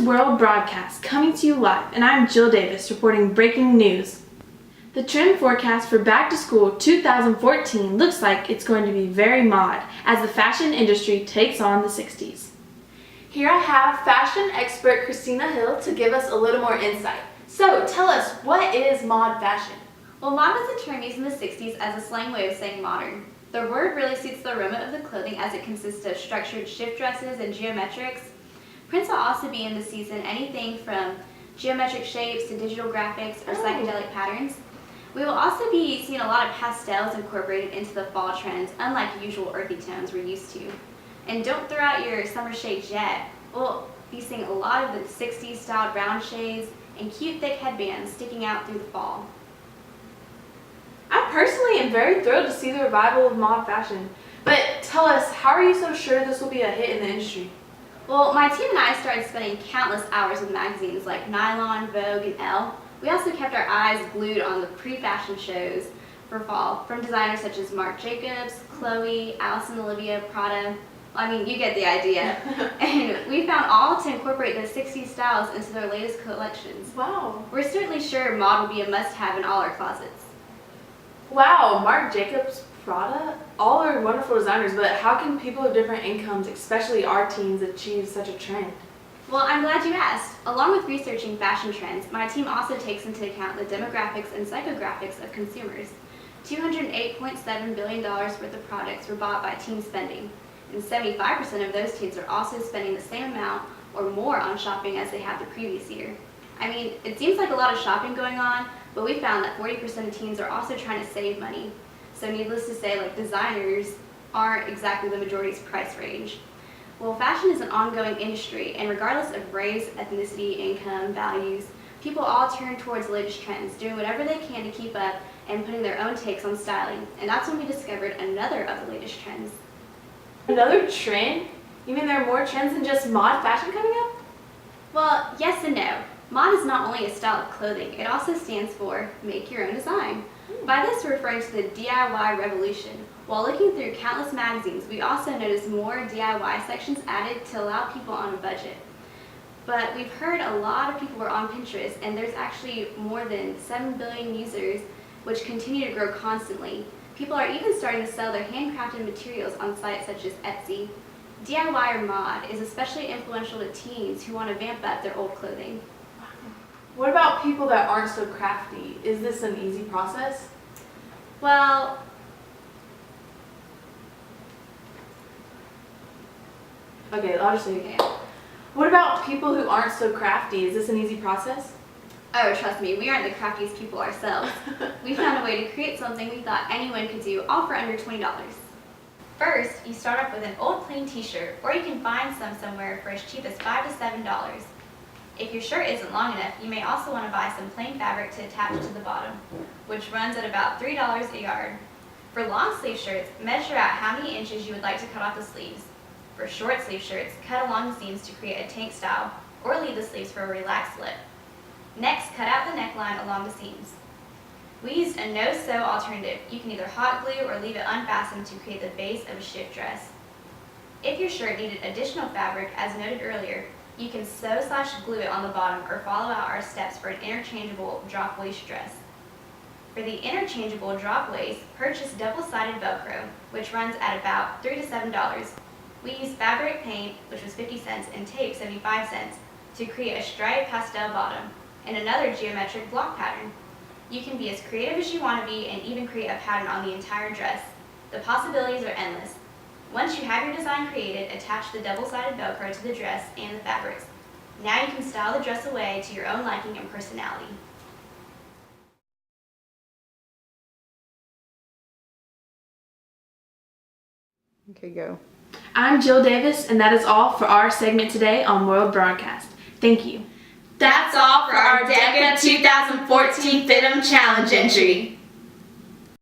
World Broadcast coming to you live, and I'm Jill Davis reporting breaking news. The trend forecast for Back to School 2014 looks like it's going to be very mod as the fashion industry takes on the 60s. Here I have fashion expert Christina Hill to give us a little more insight. So tell us, what is mod fashion? Well, mod was a term used in the 60s as a slang way of saying modern. The word really suits the aroma of the clothing as it consists of structured shift dresses and geometrics. Prints will also be in the season anything from geometric shapes to digital graphics or psychedelic patterns. We will also be seeing a lot of pastels incorporated into the fall trends, unlike the usual earthy tones we're used to. And don't throw out your summer shades yet. We'll be seeing a lot of the 60s styled round shades and cute thick headbands sticking out through the fall. I personally am very thrilled to see the revival of mod fashion. But tell us, how are you so sure this will be a hit in the industry? Well, my team and I started spending countless hours with magazines like Nylon, Vogue, and Elle. We also kept our eyes glued on the pre-fashion shows for fall from designers such as Marc Jacobs, Chloe, Allison Olivia, Prada. I mean, you get the idea. And we found all to incorporate the 60s styles into their latest collections. Wow. We're certainly sure mod will be a must-have in all our closets. Wow, Marc Jacobs, Prada, all are wonderful designers, but how can people of different incomes, especially our teens, achieve such a trend? Well, I'm glad you asked. Along with researching fashion trends, my team also takes into account the demographics and psychographics of consumers. $208.7 billion worth of products were bought by teen spending, and 75% of those teens are also spending the same amount or more on shopping as they have the previous year. I mean, it seems like a lot of shopping going on, but we found that 40% of teens are also trying to save money. So needless to say, designers aren't exactly the majority's price range. Well, fashion is an ongoing industry, and regardless of race, ethnicity, income, values, people all turn towards the latest trends, doing whatever they can to keep up and putting their own takes on styling. And that's when we discovered another of the latest trends. Another trend? You mean there are more trends than just mod fashion coming up? Well, yes and no. Mod is not only a style of clothing, it also stands for make your own design. By this, we're referring to the DIY revolution. While looking through countless magazines, we also noticed more DIY sections added to allow people on a budget. But we've heard a lot of people were on Pinterest, and there's actually more than 7 billion users, which continue to grow constantly. People are even starting to sell their handcrafted materials on sites such as Etsy. DIY or mod is especially influential to teens who want to vamp up their old clothing. What about people that aren't so crafty? Is this an easy process? Well, okay, I'll just say it again. What about people who aren't so crafty? Is this an easy process? Oh, trust me, we aren't the craftiest people ourselves. We found a way to create something we thought anyone could do, all for under $20. First, you start off with an old plain t-shirt, or you can find some somewhere for as cheap as $5 to $7. If your shirt isn't long enough, you may also want to buy some plain fabric to attach to the bottom, which runs at about $3 a yard. For long sleeve shirts, measure out how many inches you would like to cut off the sleeves. For short sleeve shirts, cut along the seams to create a tank style, or leave the sleeves for a relaxed look. Next, cut out the neckline along the seams. We used a no-sew alternative. You can either hot glue or leave it unfastened to create the base of a shift dress. If your shirt needed additional fabric, as noted earlier, you can sew/glue it on the bottom or follow out our steps for an interchangeable drop waist dress. For the interchangeable drop waist, purchase double-sided Velcro, which runs at about $3 to $7. We used fabric paint, which was 50 cents, and tape, 75 cents, to create a striped pastel bottom and another geometric block pattern. You can be as creative as you want to be and even create a pattern on the entire dress. The possibilities are endless. Once you have your design created, attach the double-sided Velcro to the dress and the fabrics. Now you can style the dress away to your own liking and personality. Okay, go. I'm Jill Davis, and that is all for our segment today on World Broadcast. Thank you. That's all for our DECA 2014 FIDM Challenge entry.